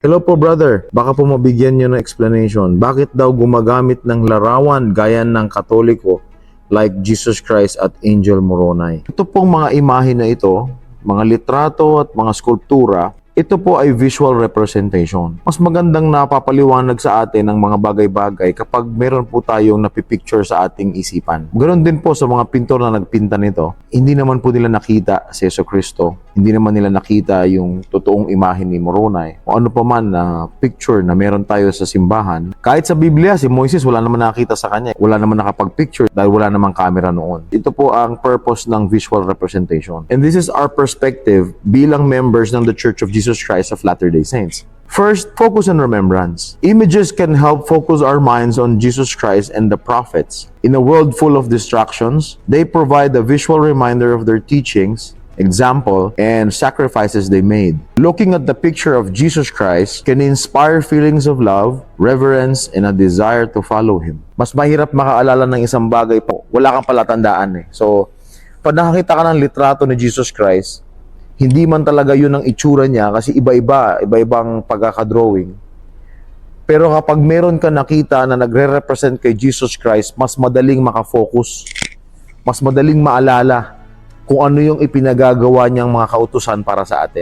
Hello po brother, baka po mabigyan nyo ng explanation. Bakit daw gumagamit ng larawan gaya ng Katoliko like Jesus Christ at Angel Moroni? Ito pong mga imahe na ito, mga litrato at mga skulptura, ito po ay visual representation. Mas magandang napapaliwanag sa atin ang mga bagay-bagay kapag meron po tayong napipicture sa ating isipan. Ganon din po sa mga pintor na nagpinta nito. Hindi naman po nila nakita si Jesucristo. Hindi naman nila nakita yung totoong imahe ni Moroni. O ano pa man na picture na meron tayo sa simbahan. Kahit sa Biblia, si Moises wala naman nakita sa kanya. Wala naman nakapag-picture dahil wala namang camera noon. Ito po ang purpose ng visual representation. And this is our perspective bilang members ng the Church of Jesus Christ of Latter-day Saints. First, focus on remembrance. Images can help focus our minds on Jesus Christ and the prophets. In a world full of distractions, they provide a visual reminder of their teachings, example, and sacrifices they made. Looking at the picture of Jesus Christ can inspire feelings of love, reverence, and a desire to follow Him. Mas mahirap makaalala ng isang bagay po, wala kang palatandaan eh. So, pag nakakita ka ng litrato ni Jesus Christ, hindi man talaga yun ang itsura niya kasi iba-ibang pagkakadrawing. Pero kapag meron ka nakita na nagre-represent kay Jesus Christ, mas madaling makafocus, mas madaling maalala kung ano yung ipinagagawa niyang mga kautusan para sa atin.